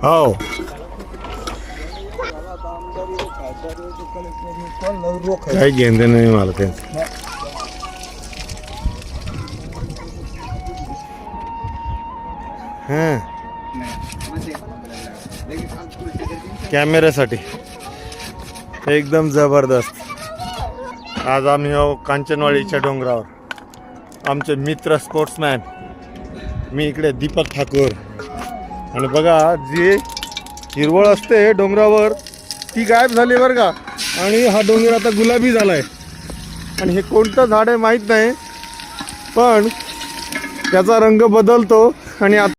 हो काही घेणं नाही मला त्यांचं. हां कॅमेऱ्यासाठी एकदम जबरदस्त. आज आम्ही कांचनवाडीच्या डोंगरावर आमचे मित्र स्पोर्ट्समॅन, मी इकडे दीपक ठाकूर. आणि बघा जी हिरवळ असते डोंगरावर ती गायब झाली बरं का. आणि हा डोंगर आता गुलाबी झाला आहे. आणि हे कोणतं झाड आहे माहीत नाही, पण त्याचा रंग बदलतो आणि